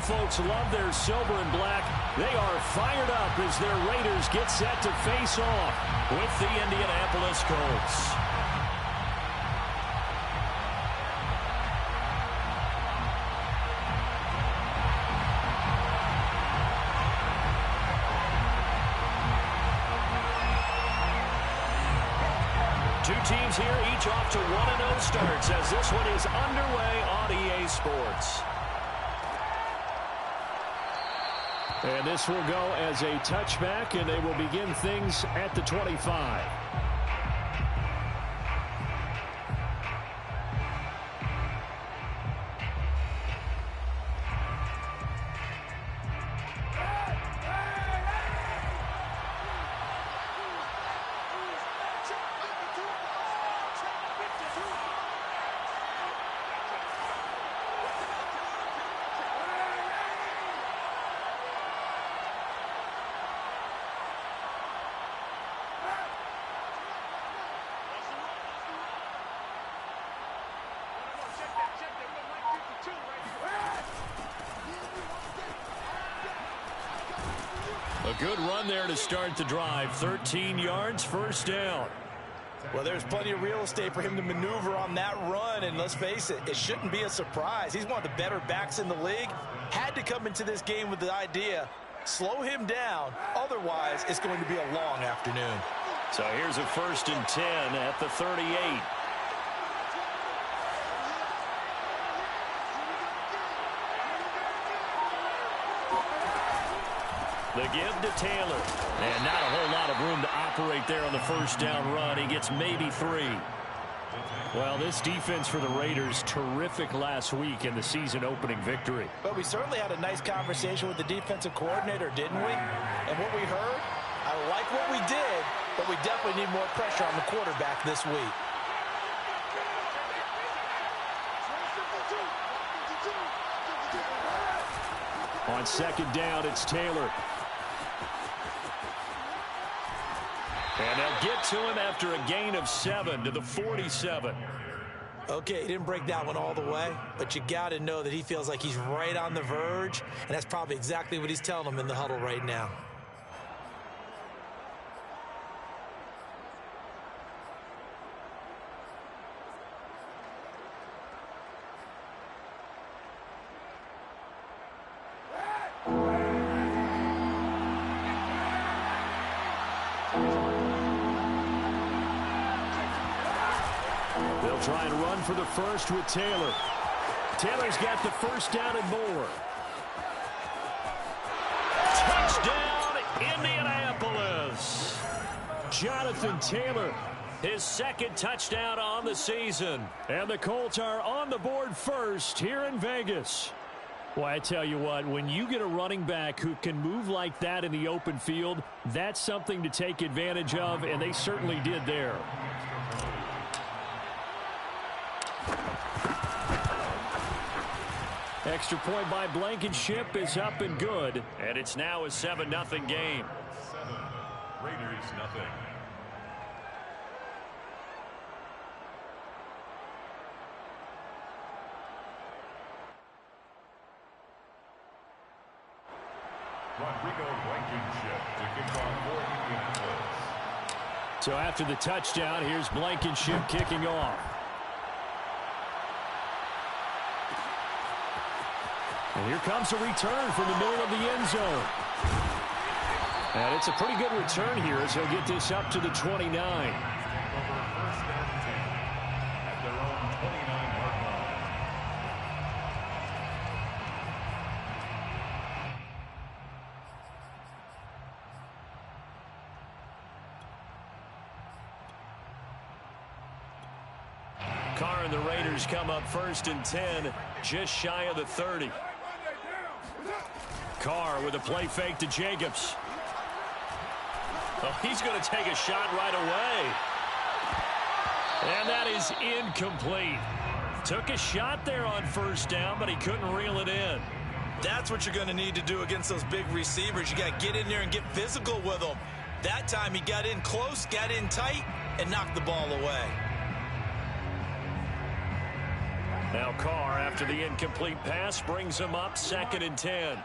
folks love their silver and black. They are fired up as their Raiders get set to face off with the Indianapolis Colts. Two teams here, each off to 1-0 starts as this one is underway on EA Sports. And this will go as a touchback, and they will begin things at the 25. A good run there to start the drive. 13 yards, first down. Well, there's plenty of real estate for him to maneuver on that run, and let's face it, it shouldn't be a surprise. He's one of the better backs in the league. Had to come into this game with the idea, slow him down, otherwise it's going to be a long afternoon. So here's a 1st and 10 at the 38. The give to Taylor. And not a whole lot of room to operate there on the first down run. He gets maybe 3. Well, this defense for the Raiders, terrific last week in the season opening victory. But we certainly had a nice conversation with the defensive coordinator, didn't we? And what we heard, I like what we did, but we definitely need more pressure on the quarterback this week. On second down, it's Taylor. And they'll get to him after a gain of 7 to the 47. Okay, he didn't break that one all the way, but you got to know that he feels like he's right on the verge, and that's probably exactly what he's telling them in the huddle right now. They'll try and run for the first with Taylor. Taylor's got the first down and more. Touchdown, Indianapolis. Jonathan Taylor, his second touchdown on the season. And the Colts are on the board first here in Vegas. Well, I tell you what, when you get a running back who can move like that in the open field, that's something to take advantage of, and they certainly did there. Extra point by Blankenship is up and good, and it's now a 7-0 game. 7, Raiders nothing. Rodrigo Blankenship to kick off for Indianapolis. So after the touchdown, here's Blankenship kicking off. And here comes a return from the middle of the end zone. And it's a pretty good return here as he'll get this up to the 29. Over 1st and 10 at their own 29-yard line. Carr and the Raiders come up 1st and 10, just shy of the 30. Carr with a play fake to Jacobs. Oh, he's going to take a shot right away. And that is incomplete. Took a shot there on first down, but he couldn't reel it in. That's what you're going to need to do against those big receivers. You got to get in there and get physical with them. That time he got in close, got in tight, and knocked the ball away. Now Carr, after the incomplete pass, brings him up 2nd and 10.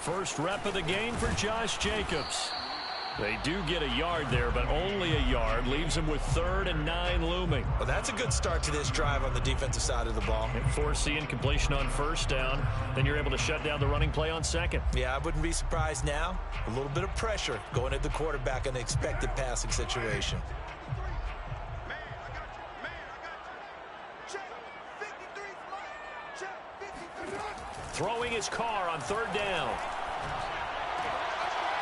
First rep of the game for Josh Jacobs. They do get a yard there, but only a yard. Leaves them with 3rd and 9 looming. Well, that's a good start to this drive on the defensive side of the ball. And force the incompletion on 1st down. Then you're able to shut down the running play on 2nd. Yeah, I wouldn't be surprised now. A little bit of pressure going at the quarterback in the expected passing situation. Throwing his Carr on 3rd down.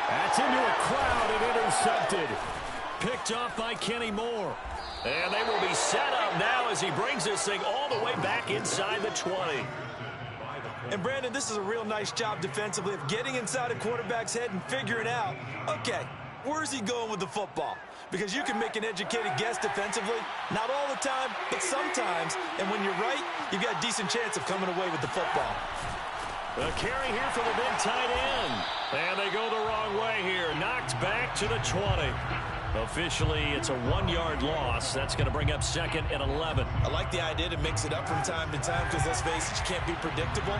That's into a crowd and intercepted. Picked off by Kenny Moore. And they will be set up now as he brings this thing all the way back inside the 20. And Brandon, this is a real nice job defensively of getting inside a quarterback's head and figuring out, okay, where's he going with the football? Because you can make an educated guess defensively, not all the time, but sometimes. And when you're right, you've got a decent chance of coming away with the football. The carry here for the big tight end. And they go the wrong way here. Knocked back to the 20. Officially, it's a 1-yard loss. That's going to bring up 2nd and 11. I like the idea to mix it up from time to time because, let's face it, you can't be predictable.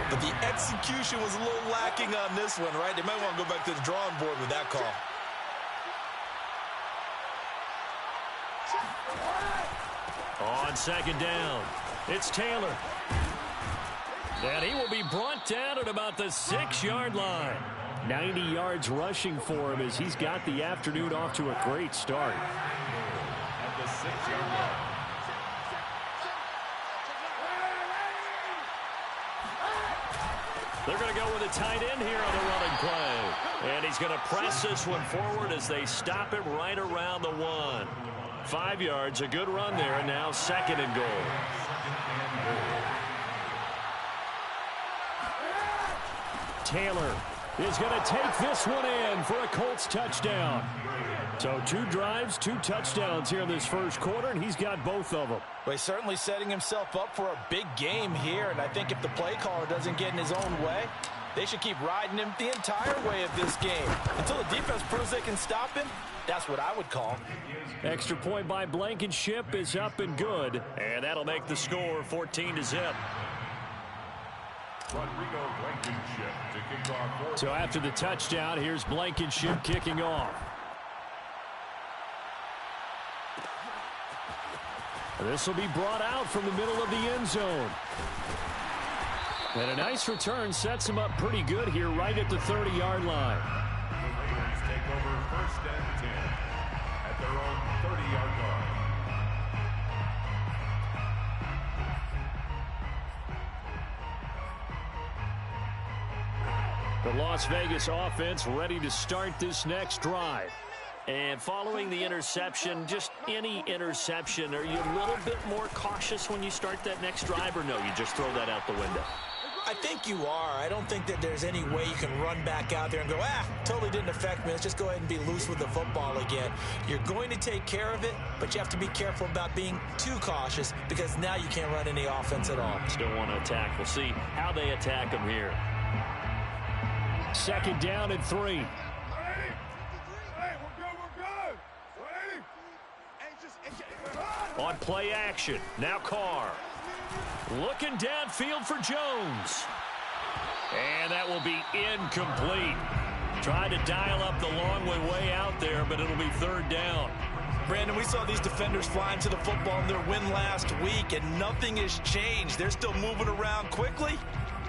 But the execution was a little lacking on this one, right? They might want to go back to the drawing board with that call. On 2nd down, it's Taylor. And he will be brought down at about the 6-yard line. 90 yards rushing for him as he's got the afternoon off to a great start. At the 6-yard line. They're going to go with a tight end here on the running play. And he's going to press this one forward as they stop him right around the 1. 5 yards, a good run there, and now 2nd and goal. Taylor is going to take this one in for a Colts touchdown. So 2 drives, 2 touchdowns here in this first quarter, and he's got both of them. Well, he's certainly setting himself up for a big game here, and I think if the play caller doesn't get in his own way, they should keep riding him the entire way of this game. Until the defense proves they can stop him, that's what I would call. Extra point by Blankenship is up and good, and that'll make the score 14-0. Rodrigo Blankenship to kick off. So after the touchdown, here's Blankenship kicking off. This will be brought out from the middle of the end zone. And a nice return sets him up pretty good here right at the 30-yard line. The Raiders take over 1st and 10 at their own 30-yard line. The Las Vegas offense ready to start this next drive. And following the interception, just any interception, are you a little bit more cautious when you start that next drive, or no, you just throw that out the window? I think you are. I don't think that there's any way you can run back out there and go, totally didn't affect me. Let's just go ahead and be loose with the football again. You're going to take care of it, but you have to be careful about being too cautious because now you can't run any offense at all. Still want to attack. We'll see how they attack them here. 2nd down and 3. On play action, now Carr. Looking downfield for Jones. And that will be incomplete. Tried to dial up the long way out there, but it'll be 3rd down. Brandon, we saw these defenders flying to the football in their win last week, and nothing has changed. They're still moving around quickly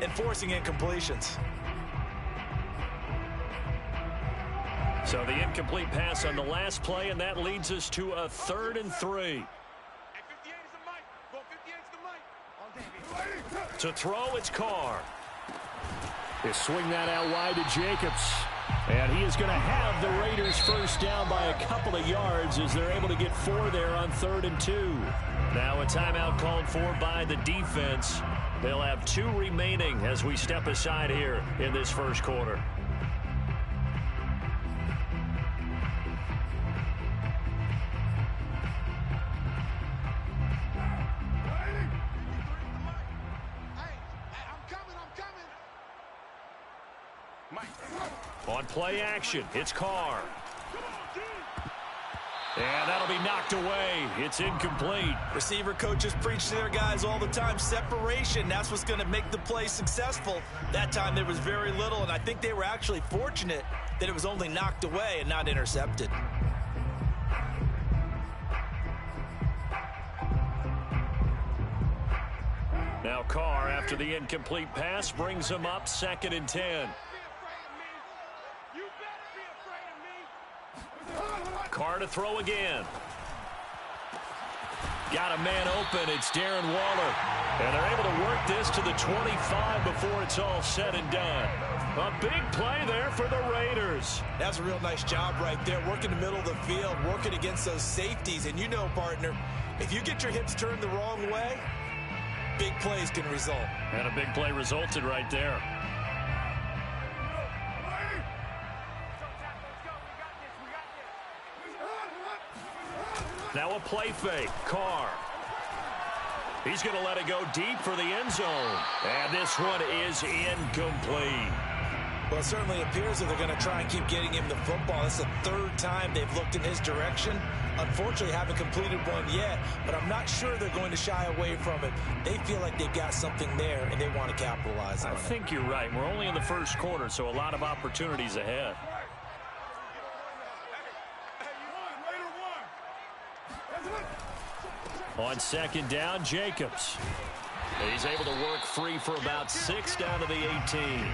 and forcing incompletions. So the incomplete pass on the last play, and that leads us to a 3rd and 3. To throw, it's Carr. They swing that out wide to Jacobs. And he is going to have the Raiders 1st down by a couple of yards as they're able to get 4 there on 3rd and 2. Now a timeout called for by the defense. They'll have 2 remaining as we step aside here in this first quarter. Mike. On play action, it's Carr. And that'll be knocked away. It's incomplete. Receiver coaches preach to their guys all the time. Separation, that's what's going to make the play successful. That time there was very little, and I think they were actually fortunate that it was only knocked away and not intercepted. Now Carr, after the incomplete pass, brings him up 2nd and 10. Carr to throw again. Got a man open. It's Darren Waller. And they're able to work this to the 25 before it's all said and done. A big play there for the Raiders. That's a real nice job right there. Working the middle of the field, working against those safeties. And you know, partner, if you get your hips turned the wrong way, big plays can result. And a big play resulted right there. Now a play fake. Carr. He's going to let it go deep for the end zone. And this one is incomplete. Well, it certainly appears that they're going to try and keep getting him the football. That's the 3rd time they've looked in his direction. Unfortunately, haven't completed one yet, but I'm not sure they're going to shy away from it. They feel like they've got something there, and they want to capitalize on it. I think you're right. We're only in the 1st quarter, so a lot of opportunities ahead. On 2nd down, Jacobs. He's able to work free for about 6 down to the 18.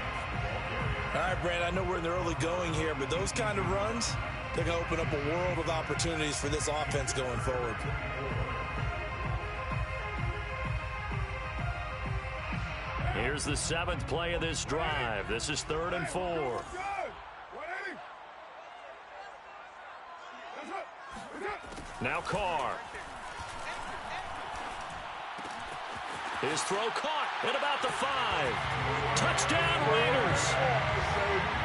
All right, Brand, I know we're in the early going here, but those kind of runs, they're going to open up a world of opportunities for this offense going forward. Here's the 7th play of this drive. This is 3rd and 4. Now Carr. His throw caught at about the 5. Touchdown, Raiders.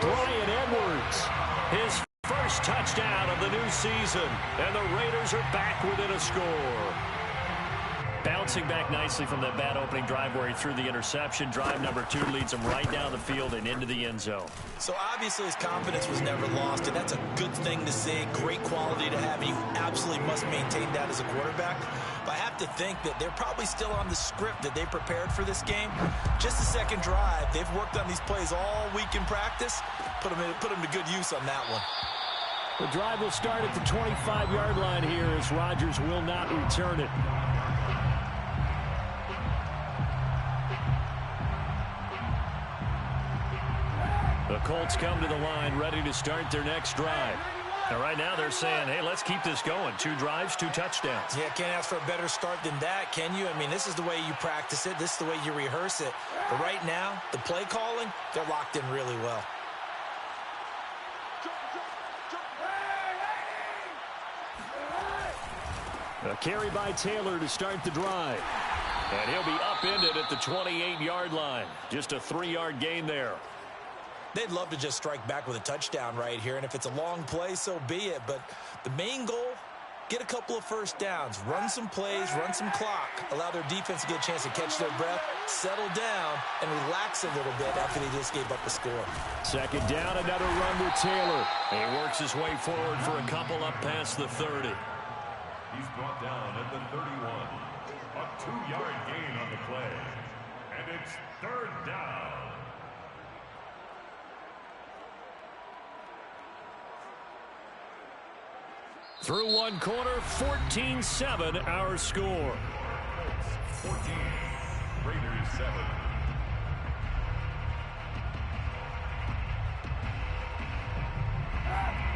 Bryan Edwards, his first touchdown of the new season. And the Raiders are back within a score. Bouncing back nicely from that bad opening drive where he threw the interception. Drive number 2 leads him right down the field and into the end zone. So obviously his confidence was never lost, and that's a good thing to see. Great quality to have, and you absolutely must maintain that as a quarterback. But I have to think that they're probably still on the script that they prepared for this game. Just the 2nd drive. They've worked on these plays all week in practice. Put them to good use on that one. The drive will start at the 25-yard line here as Rodgers will not return it. The Colts come to the line ready to start their next drive. And right now they're saying, hey, let's keep this going. 2 drives, 2 touchdowns. Yeah, can't ask for a better start than that, can you? I mean, this is the way you practice it. This is the way you rehearse it. But right now, the play calling, they're locked in really well. A carry by Taylor to start the drive. And he'll be upended at the 28-yard line. Just a 3-yard gain there. They'd love to just strike back with a touchdown right here, and if it's a long play, so be it. But the main goal, get a couple of first downs, run some plays, run some clock, allow their defense to get a chance to catch their breath, settle down, and relax a little bit after they just gave up a score. 2nd down, another run with Taylor. He works his way forward for a couple up past the 30. He's brought down at the 31. A 2-yard gain on the play. And it's 3rd down. Through one quarter, 14-7 our score. 14, Raiders 7.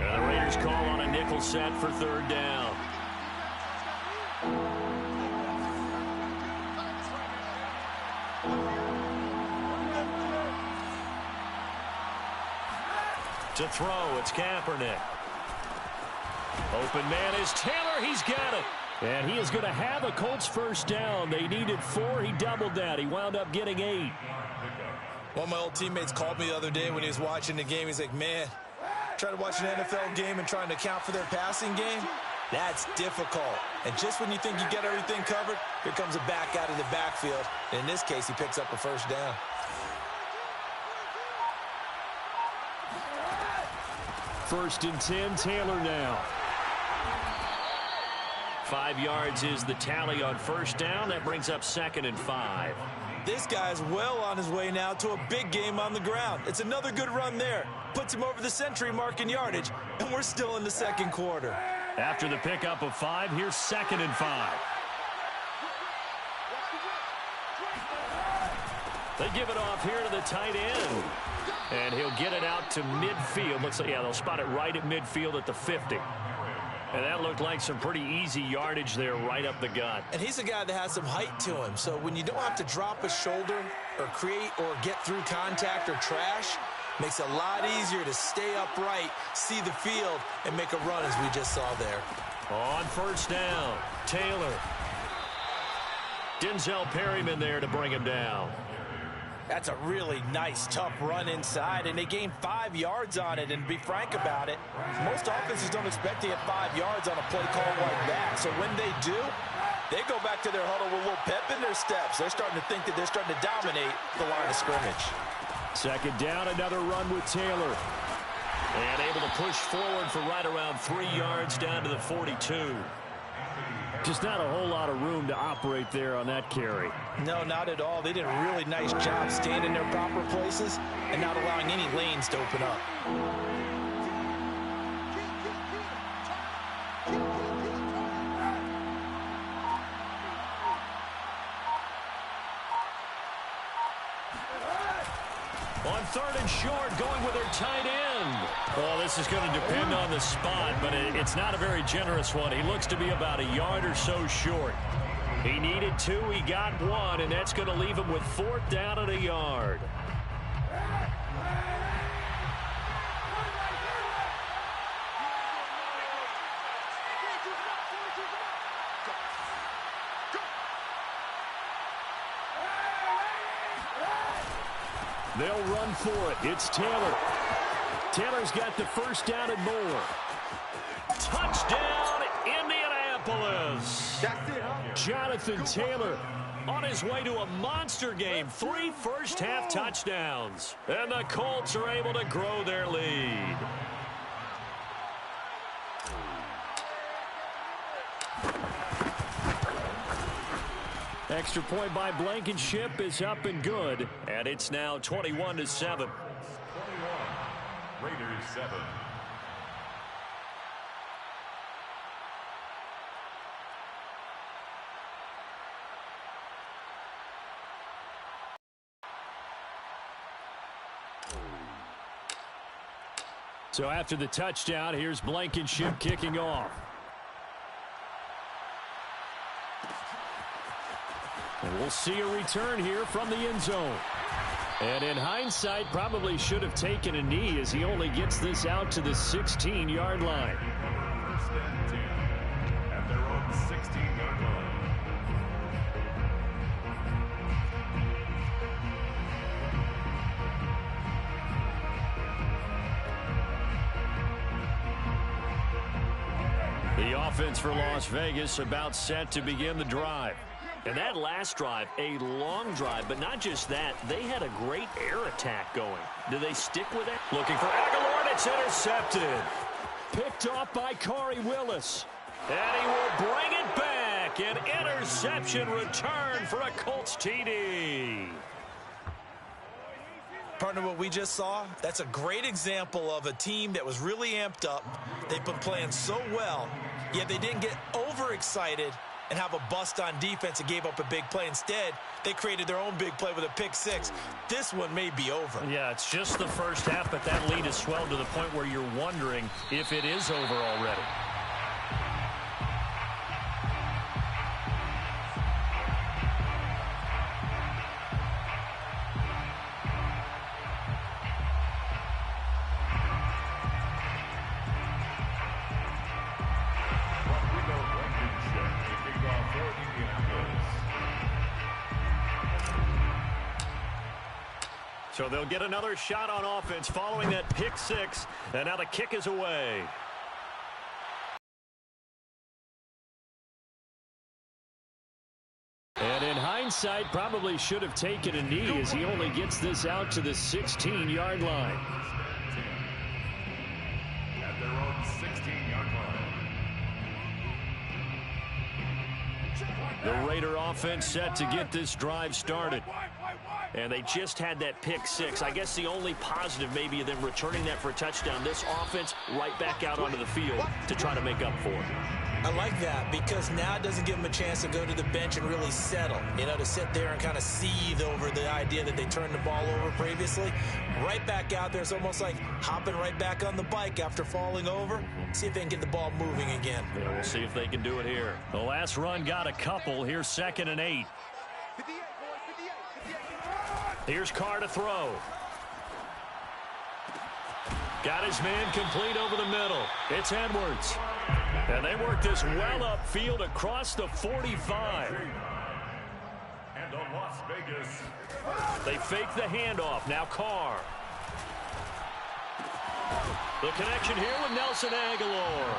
And the Raiders call on a nickel set for 3rd down. To throw, it's Kaepernick. Open man is Taylor. He's got it. And he is going to have a Colts first down. They needed 4. He doubled that. He wound up getting 8. One of my old teammates called me the other day when he was watching the game. He's like, man, trying to watch an NFL game and trying to account for their passing game, that's difficult. And just when you think you get everything covered, here comes a back out of the backfield. And in this case, he picks up a first down. 1st and 10, Taylor now. 5 yards is the tally on 1st down. That brings up 2nd and 5. This guy's well on his way now to a big game on the ground. It's another good run there. Puts him over the century mark in yardage, and we're still in the 2nd quarter. After the pickup of 5, here's 2nd and 5. They give it off here to the tight end. And he'll get it out to midfield. Looks like, yeah, they'll spot it right at midfield at the 50. And that looked like some pretty easy yardage there right up the gut. And he's a guy that has some height to him. So when you don't have to drop a shoulder or create or get through contact or trash, makes it a lot easier to stay upright, see the field, and make a run as we just saw there. On 1st down, Taylor. Denzel Perryman there to bring him down. That's a really nice, tough run inside, and they gained 5 yards on it. And to be frank about it, most offenses don't expect to get 5 yards on a play call like that. So when they do, they go back to their huddle with a little pep in their steps. They're starting to think that they're starting to dominate the line of scrimmage. 2nd down, another run with Taylor. And able to push forward for right around 3 yards down to the 42. Just not a whole lot of room to operate there on that carry. No, not at all. They did a really nice job staying in their proper places and not allowing any lanes to open up. On 3rd and short, going with their tight end. Well, this is going to depend on the spot, but it's not a very generous one. He looks to be about a yard or so short. He needed 2, he got 1, and that's going to leave him with 4th down and a yard. They'll run for it. It's Taylor. Taylor's got the 1st down and more. Touchdown, Indianapolis. That's it, huh? Jonathan Taylor on his way to a monster game. 3 first-half touchdowns. And the Colts are able to grow their lead. Extra point by Blankenship is up and good. And it's now 21-7. 21. Raiders 7. So after the touchdown, here's Blankenship kicking off. And we'll see a return here from the end zone. And in hindsight, probably should have taken a knee as he only gets this out to the 16-yard line. 1st and 10 at their own 16-yard line. The offense for Las Vegas about set to begin the drive. And that last drive, a long drive, but not just that, they had a great air attack going. Do they stick with it? Looking for Aguilar, and it's intercepted. Picked off by Corey Willis. And he will bring it back. An interception return for a Colts TD. Partner, what we just saw, that's a great example of a team that was really amped up. They've been playing so well, yet they didn't get overexcited and have a bust on defense and gave up a big play. Instead, they created their own big play with a pick 6. This one may be over. Yeah, it's just the first half, but that lead has swelled to the point where you're wondering if it is over already. So they'll get another shot on offense following that pick 6, and now the kick is away. And in hindsight, probably should have taken a knee as he only gets this out to the 16-yard line. The Raider offense set to get this drive started. And they just had that pick six. I guess the only positive maybe of them returning that for a touchdown. This offense right back out onto the field to try to make up for it. I like that because now it doesn't give them a chance to go to the bench and really settle. You know, to sit there and kind of seethe over the idea that they turned the ball over previously. Right back out there. It's almost like hopping right back on the bike after falling over. See if they can get the ball moving again. Yeah, we'll see if they can do it here. The last run got a couple. Here's 2nd and 8. Here's Carr to throw. Got his man complete over the middle. It's Edwards. And they work this well upfield across the 45. And a Las Vegas. They fake the handoff. Now Carr. The connection here with Nelson Aguilar.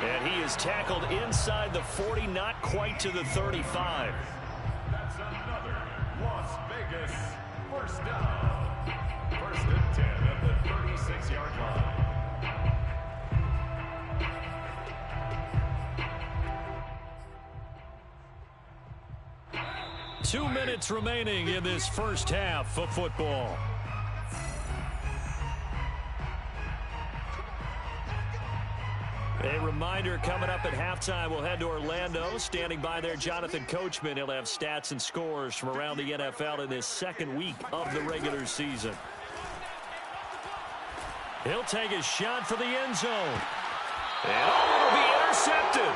And he is tackled inside the 40, not quite to the 35. That's another Las Vegas first down. 1st and 10 at the 36-yard line. Two minutes remaining in this first half of football. A reminder coming up at halftime, we'll head to Orlando. Standing by there, Jonathan Coachman. He'll have stats and scores from around the NFL in this second week of the regular season. He'll take a shot for the end zone. And it'll be intercepted.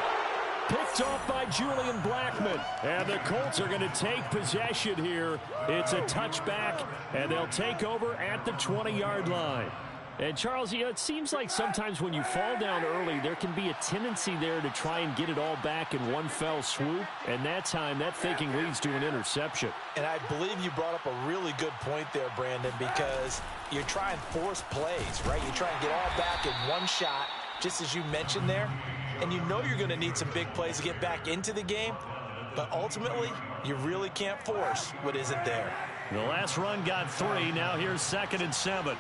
Picked off by Julian Blackmon. And the Colts are going to take possession here. It's a touchback, and they'll take over at the 20-yard line. And, Charles, you know, it seems like sometimes when you fall down early, there can be a tendency there to try and get it all back in one fell swoop. And that time, that thinking leads to an interception. And I believe you brought up a really good point there, Brandon, because you're trying to force plays, right? You try and get all back in one shot, just as you mentioned there. And you know you're going to need some big plays to get back into the game. But ultimately, you really can't force what isn't there. The last run got 3. Now here's 2nd and 7.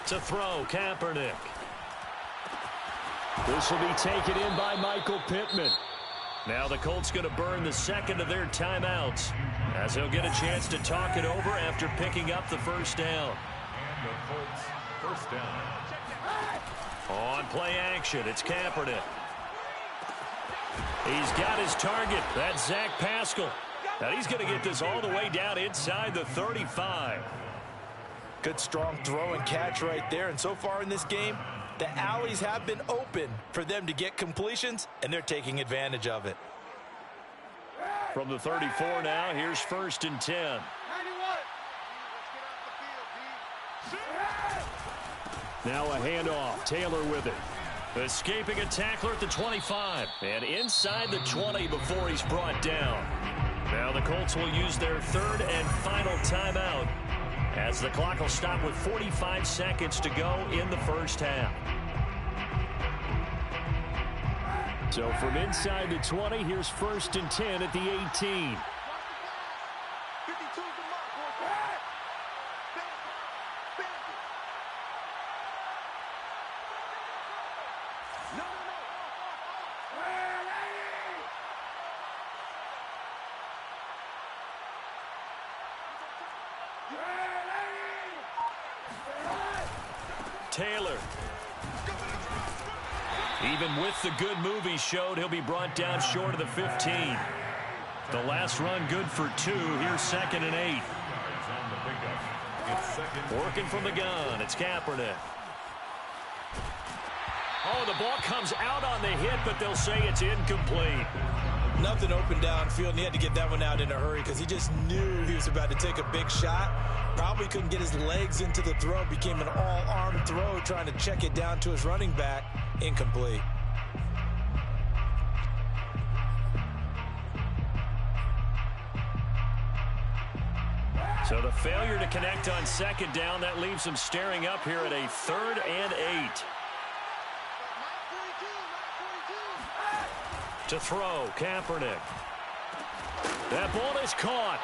To throw, Kaepernick. This will be taken in by Michael Pittman. Now the Colts going to burn the second of their timeouts as he'll get a chance to talk it over after picking up the first down. And the Colts first down. On play action, it's Kaepernick. He's got his target. That's Zach Pascal. Now he's going to get this all the way down inside the 35. Good strong throw and catch right there. And so far in this game, the alleys have been open for them to get completions, and they're taking advantage of it. From the 34 now, here's 1st and 10. Now a handoff. Taylor with it. Escaping a tackler at the 25. And inside the 20 before he's brought down. Now the Colts will use their 3rd and final timeout, as the clock will stop with 45 seconds to go in the first half. So from inside the 20, here's 1st and 10 at the 18. Taylor. Even with the good move he showed, he'll be brought down short of the 15. The last run good for 2. Here's 2nd and 8. Working from the gun. It's Kaepernick. Oh, the ball comes out on the hit, but they'll say it's incomplete. Nothing open downfield, and he had to get that one out in a hurry because he just knew he was about to take a big shot. Probably couldn't get his legs into the throw. Became an all-arm throw, trying to check it down to his running back. Incomplete. So the failure to connect on 2nd down, that leaves him staring up here at a 3rd and 8. To throw, Kaepernick. That ball is caught.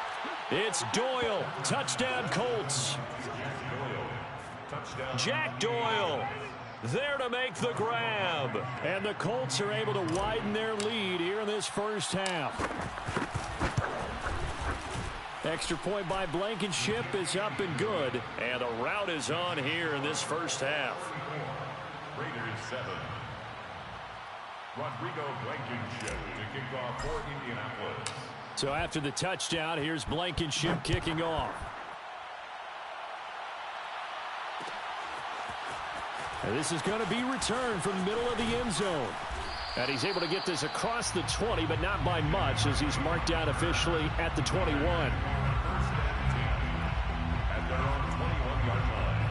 It's Doyle. Touchdown, Colts. Jack Doyle. there to make the grab. And the Colts are able to widen their lead here in this first half. Extra point by Blankenship is up and good. And a rout is on here in this first half. Raiders 7. Rodrigo Blankenship to kick off for Indianapolis. So after the touchdown, here's Blankenship kicking off. And this is going to be returned from the middle of the end zone. And he's able to get this across the 20, but not by much, as he's marked down officially at the 21. First and 10 at their own 21-yard line.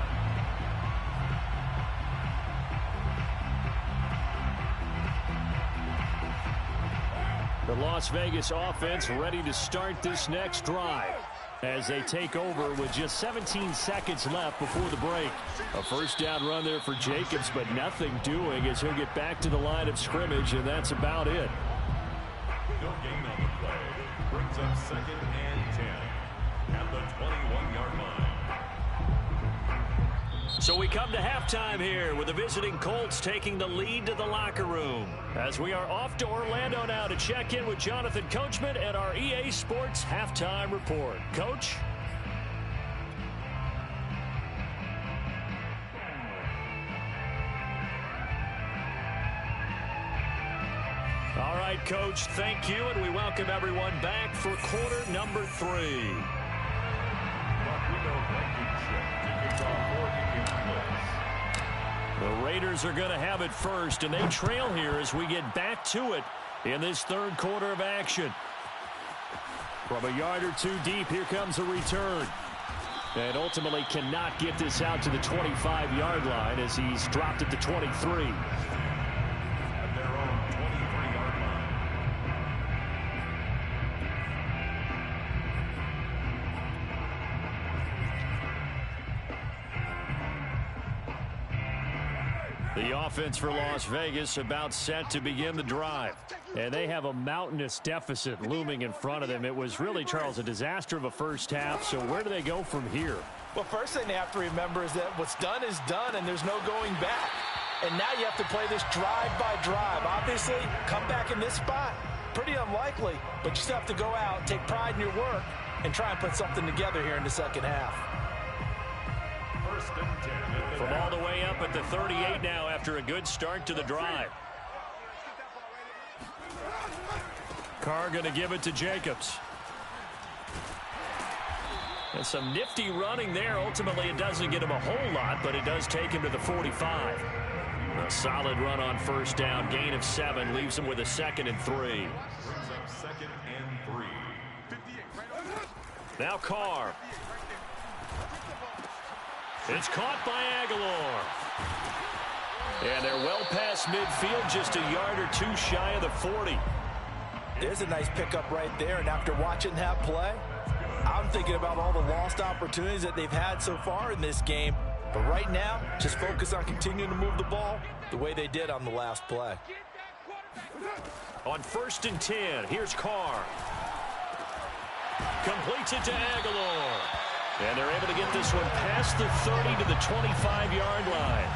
The Las Vegas offense ready to start this next drive as they take over with just 17 seconds left before the break. A first down run there for Jacobs, but nothing doing as he'll get back to the line of scrimmage, and that's about it. No gain on the play. Brings up 2nd and 10 at the 21-yard line. So we come to halftime here with the visiting Colts taking the lead to the locker room. As we are off to Orlando now to check in with Jonathan Coachman and our EA Sports Halftime Report. Coach? All right, Coach, thank you, and we welcome everyone back for quarter number 3. Rodrigo Blankenship to kick off for Indianapolis. The Raiders are going to have it first, and they trail here as we get back to it in this third quarter of action. From a yard or two deep, here comes a return. And ultimately cannot get this out to the 25-yard line as he's dropped at the 23. At their own 23-yard line. The offense for Las Vegas about set to begin the drive. And they have a mountainous deficit looming in front of them. It was really, Charles, a disaster of a first half. So where do they go from here? Well, first thing they have to remember is that what's done is done, and there's no going back. And now you have to play this drive by drive. Obviously, come back in this spot, pretty unlikely. But you still have to go out, take pride in your work, and try and put something together here in the second half. First and 10. From all the way up at the 38 now after a good start to the drive. Carr going to give it to Jacobs. And some nifty running there. Ultimately, it doesn't get him a whole lot, but it does take him to the 45. A solid run on first down. Gain of 7 leaves him with a 2nd and 3. Brings up 2nd and 3. Now Carr. It's caught by Aguilar. And they're well past midfield, just a yard or two shy of the 40. There's a nice pickup right there, and after watching that play, I'm thinking about all the lost opportunities that they've had so far in this game. But right now, just focus on continuing to move the ball the way they did on the last play. On 1st and 10, here's Carr. Completes it to Aguilar. And they're able to get this one past the 30 to the 25-yard line.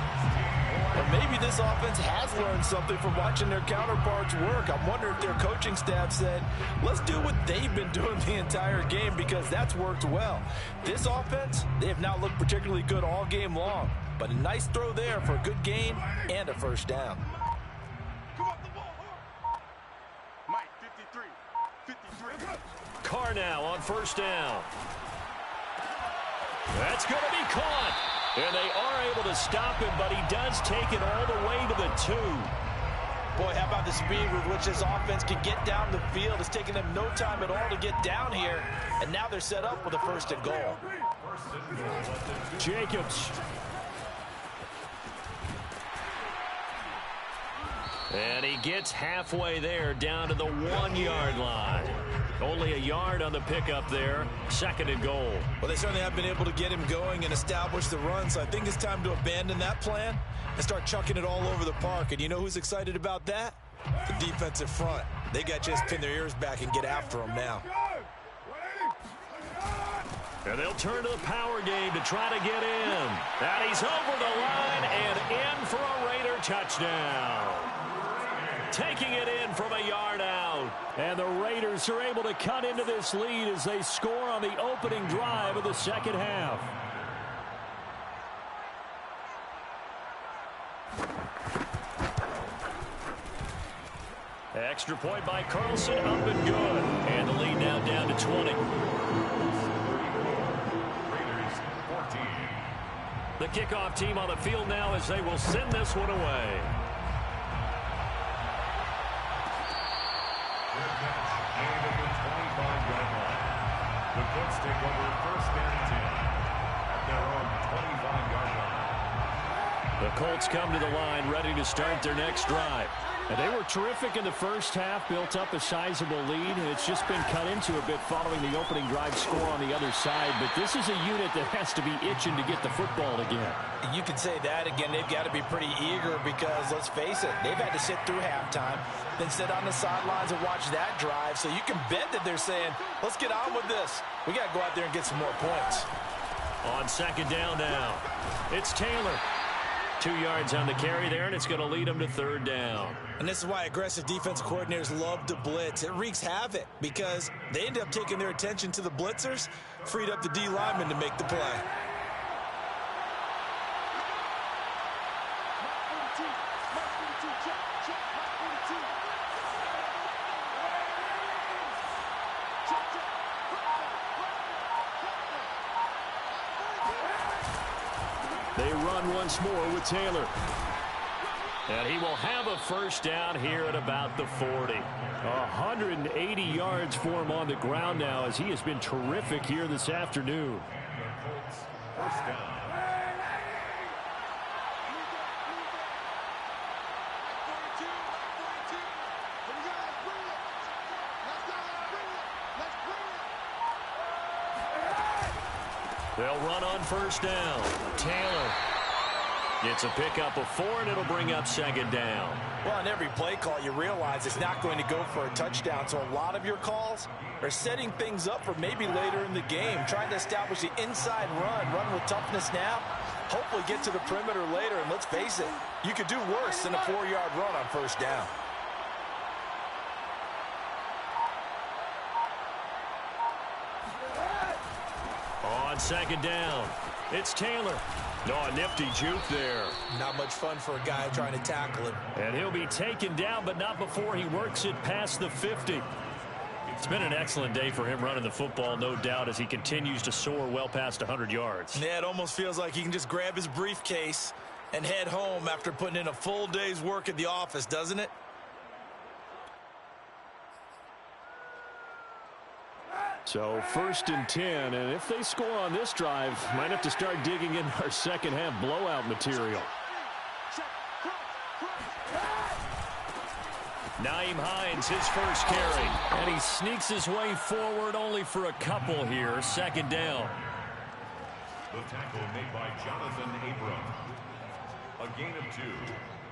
But maybe this offense has learned something from watching their counterparts work. I'm wondering if their coaching staff said, let's do what they've been doing the entire game, because that's worked well. This offense, they have not looked particularly good all game long. But a nice throw there for a good gain and a first down. Carr now on first down. That's going to be caught. And they are able to stop him, but he does take it all the way to the 2. Boy, how about the speed with which this offense can get down the field? It's taken them no time at all to get down here. And now they're set up with a 1st and goal. Jacobs. And he gets halfway there down to the 1-yard line. Only a yard on the pickup there. 2nd and goal. Well, they certainly have been able to get him going and establish the run, so I think it's time to abandon that plan and start chucking it all over the park. And you know who's excited about that? The defensive front. They got just pin their ears back and get after him now. And they'll turn to the power game to try to get in. And he's over the line and in for a Raider touchdown. Taking it in from a yard out. And the Raiders are able to cut into this lead as they score on the opening drive of the second half. Extra point by Carlson, up and good. And the lead now down to 20. Raiders 14. The kickoff team on the field now as they will send this one away. Their catch made at the 25-yard line. The Colts take over first and 10 at their own 25-yard line. The Colts come to the line ready to start their next drive. And they were terrific in the first half, built up a sizable lead, and it's just been cut into a bit following the opening drive score on the other side. But this is a unit that has to be itching to get the football again. You can say that again. They've got to be pretty eager because, let's face it, they've had to sit through halftime, then sit on the sidelines and watch that drive. So you can bet that they're saying, let's get on with this. We got to go out there and get some more points. On second down now, it's Taylor. 2 yards on the carry there, and it's going to lead them to third down. And this is why aggressive defensive coordinators love to blitz. It wreaks havoc because they end up taking their attention to the blitzers, freed up the D lineman to make the play. They run once more with Taylor. And he will have a first down here at about the 40. 180 yards for him on the ground now as he has been terrific here this afternoon. The Colts first down. They'll run on first down. Taylor gets a pickup of 4, and it'll bring up second down. Well, on every play call, you realize it's not going to go for a touchdown. So a lot of your calls are setting things up for maybe later in the game, trying to establish the inside run with toughness now, hopefully get to the perimeter later. And let's face it, you could do worse than a 4-yard run on first down. On second down, it's Taylor. Oh, a nifty juke there. Not much fun for a guy trying to tackle him. And he'll be taken down, but not before he works it past the 50. It's been an excellent day for him running the football, no doubt, as he continues to soar well past 100 yards. Yeah, it almost feels like he can just grab his briefcase and head home after putting in a full day's work at the office, doesn't it? So first and 10, and if they score on this drive, might have to start digging in our second half blowout material. Nyheim Hines, his first carry, and he sneaks his way forward only for a couple here. Second down. The tackle made by Jonathan Abram. A gain of 2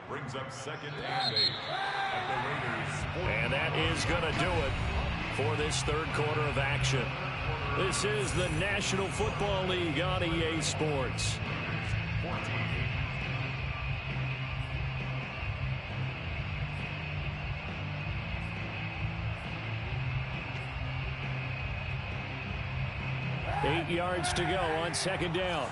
brings up second and 8 at the Raiders. And that is going to do it for this third quarter of action. This is the National Football League on EA Sports. 14. Eight yards to go on second down.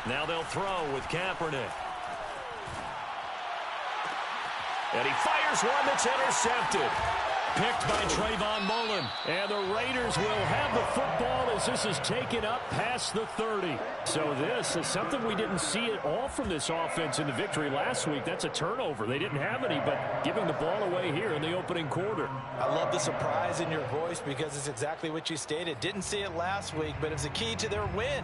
Now they'll throw with Kaepernick. And he fires one that's intercepted. Picked by Trayvon Mullen. And the Raiders will have the football as this is taken up past the 30. So this is something we didn't see at all from this offense in the victory last week. That's a turnover. They didn't have any, but giving the ball away here in the opening quarter. I love the surprise in your voice because it's exactly what you stated. Didn't see it last week, but it was a key to their win.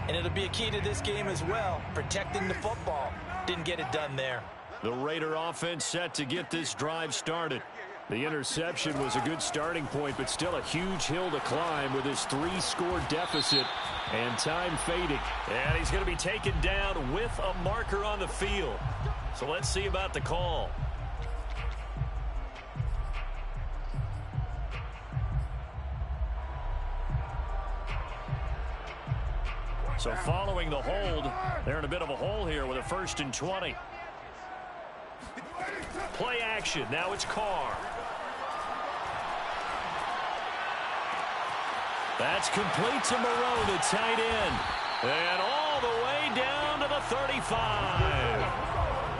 And it'll be a key to this game as well, protecting the football. Didn't get it done there. The Raider offense set to get this drive started. The interception was a good starting point, but still a huge hill to climb with his 3-score deficit and time fading. And he's going to be taken down with a marker on the field. So let's see about the call. So following the hold, they're in a bit of a hole here with a 1st and 20. Play action. Now it's Carr. That's complete to Moreau, the tight end. And all the way down to the 35.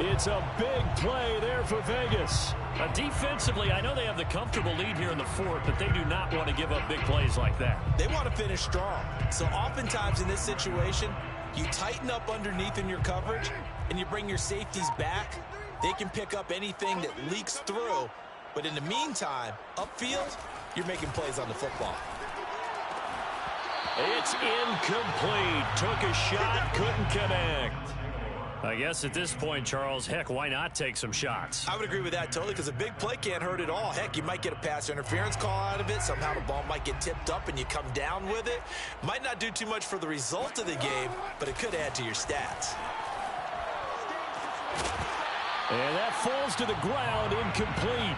It's a big play there for Vegas. Defensively, I know they have the comfortable lead here in the 4th, but they do not want to give up big plays like that. They want to finish strong. So oftentimes in this situation, you tighten up underneath in your coverage, and you bring your safeties back. They can pick up anything that leaks through. But in the meantime, upfield, you're making plays on the football. It's incomplete. Took a shot, couldn't connect. I guess at this point, Charles, heck, why not take some shots? I would agree with that totally, because a big play can't hurt at all. Heck, you might get a pass interference call out of it. Somehow the ball might get tipped up and you come down with it. Might not do too much for the result of the game, but it could add to your stats. And that falls to the ground, incomplete.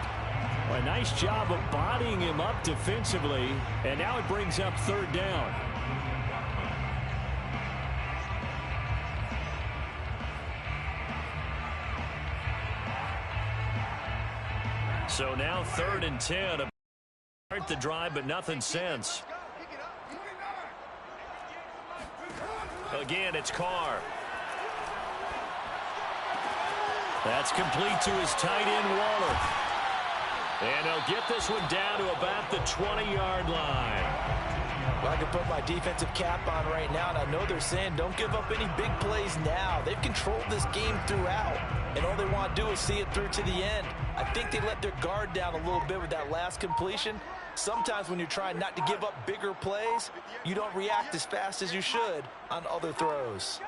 A nice job of bodying him up defensively, and now it brings up 3rd down. So now 3rd and 10. Start the drive, but nothing since. Again, it's Carr. That's complete to his tight end, Waller. And he'll get this one down to about the 20-yard line. Well, I can put my defensive cap on right now, and I know they're saying don't give up any big plays now. They've controlled this game throughout, and all they want to do is see it through to the end. I think they let their guard down a little bit with that last completion. Sometimes when you're trying not to give up bigger plays, you don't react as fast as you should on other throws.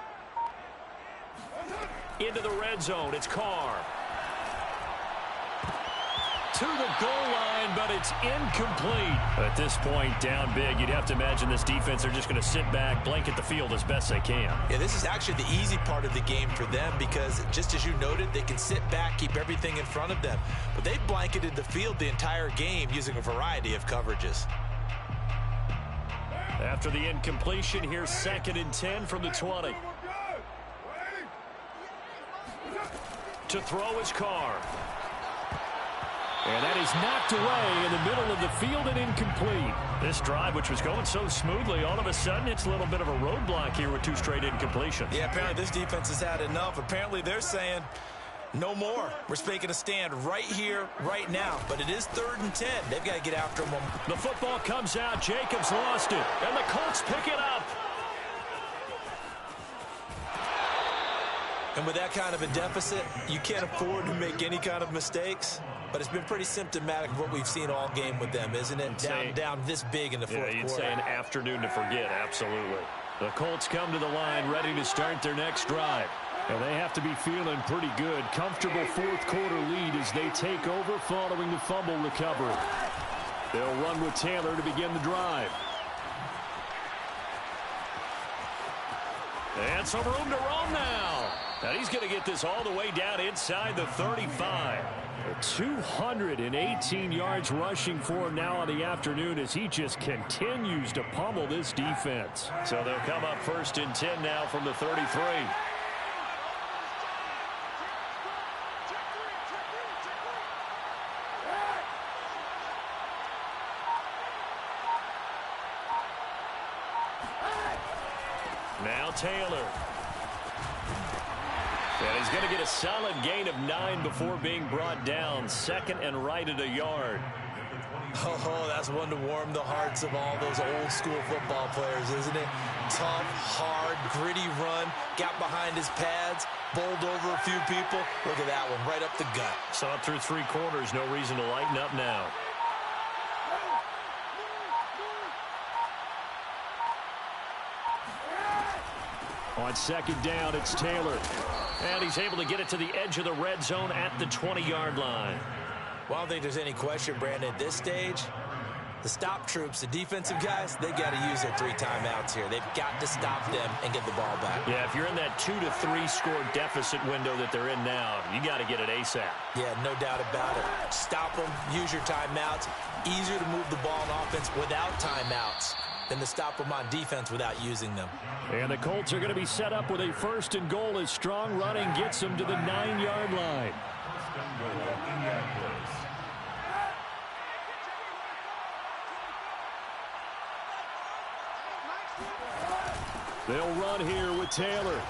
Into the red zone, it's Carr. To the goal line, but it's incomplete. At this point, down big, you'd have to imagine this defense are just going to sit back, blanket the field as best they can. Yeah, this is actually the easy part of the game for them because, just as you noted, they can sit back, keep everything in front of them. But they've blanketed the field the entire game using a variety of coverages. After the incompletion, here's 2nd and 10 from the 20. To throw his Carr. And that is knocked away in the middle of the field and incomplete. This drive, which was going so smoothly, all of a sudden it's a little bit of a roadblock here with 2 straight incompletions. Yeah, apparently this defense has had enough. Apparently they're saying no more. We're making a stand right here, right now. But it is 3rd and 10. They've got to get after them. The football comes out. Jacobs lost it. And the Colts pick it up. And with that kind of a deficit, you can't afford to make any kind of mistakes. But it's been pretty symptomatic of what we've seen all game with them, isn't it? Down this big in the 4th quarter. Yeah, you'd say an afternoon to forget, absolutely. The Colts come to the line ready to start their next drive. And they have to be feeling pretty good. Comfortable 4th quarter lead as they take over following the fumble recovery. They'll run with Taylor to begin the drive. And some room to roam now. And he's going to get this all the way down inside the 35. 218 yards rushing for him now on the afternoon as he just continues to pummel this defense. So they'll come up 1st and 10 now from the 33. Now Taylor. And he's going to get a solid gain of 9 before being brought down. 2nd and right at a yard. Oh, that's one to warm the hearts of all those old school football players, isn't it? Tough, hard, gritty run. Got behind his pads, bowled over a few people. Look at that one, right up the gut. Saw it through 3 quarters. No reason to lighten up now. On 2nd down, it's Taylor. And he's able to get it to the edge of the red zone at the 20-yard line. Well, I don't think there's any question, Brandon, at this stage, the stop troops, the defensive guys, they got to use their 3 timeouts here. They've got to stop them and get the ball back. Yeah, if you're in that 2 to 3 score deficit window that they're in now, you got to get it ASAP. Yeah, no doubt about it. Stop them, use your timeouts. Easier to move the ball on offense without timeouts. than to stop them on defense without using them. And the Colts are going to be set up with a 1st and goal as strong running gets them to the 9-yard line. 1st and goal, Indianapolis. They'll run here with Taylor.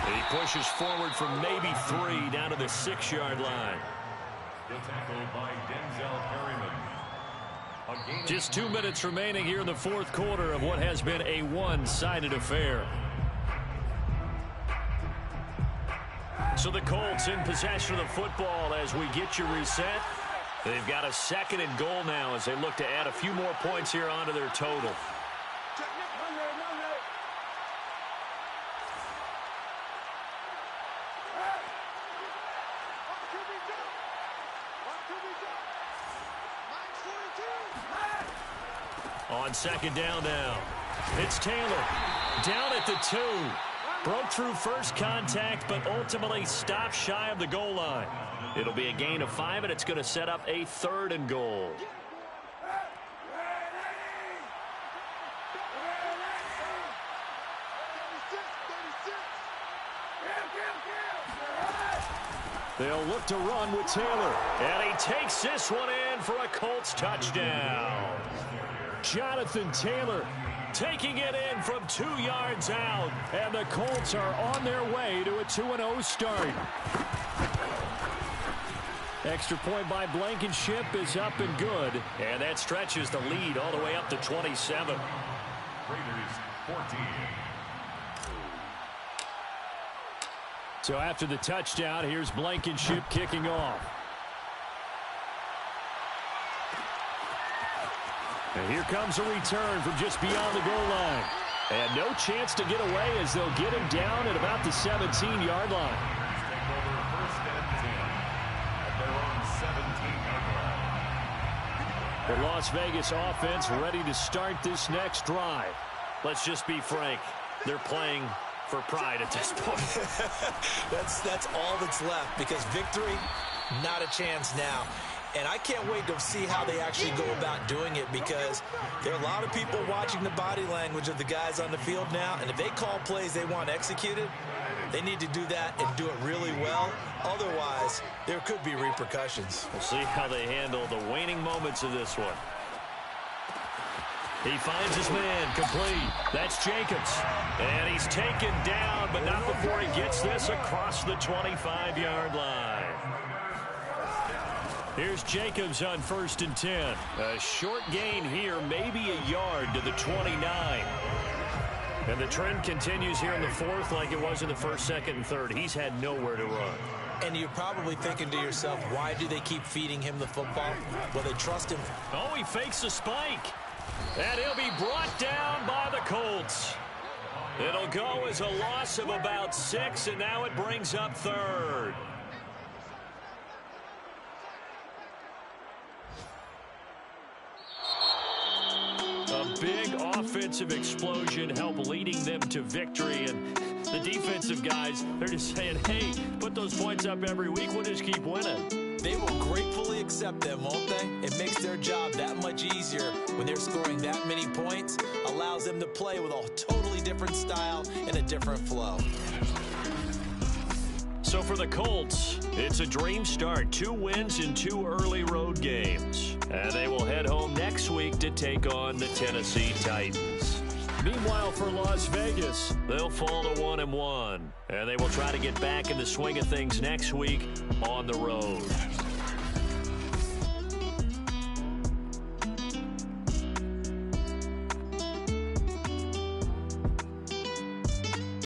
He pushes forward from maybe 3 down to the 6-yard line. The tackle by Denzel Perryman. Just 2 minutes remaining here in the 4th quarter of what has been a one-sided affair. So the Colts in possession of the football as we get you reset. They've got a 2nd and goal now as they look to add a few more points here onto their total. On 2nd down now. It's Taylor. Down at the 2. Broke through first contact, but ultimately stopped shy of the goal line. It'll be a gain of 5, and it's going to set up a 3rd and goal. They'll look to run with Taylor. And he takes this one in for a Colts touchdown. Jonathan Taylor taking it in from 2 yards out. And the Colts are on their way to a 2-0 start. Extra point by Blankenship is up and good. And that stretches the lead all the way up to 27. Raiders 14. So after the touchdown, here's Blankenship kicking off. And here comes a return from just beyond the goal line. And no chance to get away as they'll get him down at about the 17-yard line. Take over 1st and 10 at their own 17-yard line. The Las Vegas offense ready to start this next drive. Let's just be frank. They're playing for pride at this point. That's all that's left because victory, not a chance now. And I can't wait to see how they actually go about doing it because there are a lot of people watching the body language of the guys on the field now. And if they call plays they want executed, they need to do that and do it really well. Otherwise, there could be repercussions. We'll see how they handle the waning moments of this one. He finds his man complete. That's Jacobs. And he's taken down, but not before he gets this across the 25-yard line. Here's Jacobs on 1st and 10. A short gain here, maybe a yard to the 29. And the trend continues here in the 4th like it was in the 1st, 2nd, and 3rd. He's had nowhere to run. And you're probably thinking to yourself, why do they keep feeding him the football? Well, they trust him. Oh, he fakes a spike. And he'll be brought down by the Colts. It'll go as a loss of about 6, and now it brings up 3rd. A big offensive explosion helped leading them to victory, and the defensive guys, they're just saying, hey, put those points up every week, we'll just keep winning. They will gratefully accept them, won't they? It makes their job that much easier when they're scoring that many points, allows them to play with a totally different style and a different flow. So for the Colts, it's a dream start. 2 wins in 2 early road games. And they will head home next week to take on the Tennessee Titans. Meanwhile, for Las Vegas, they'll fall to 1-1. And they will try to get back in the swing of things next week on the road.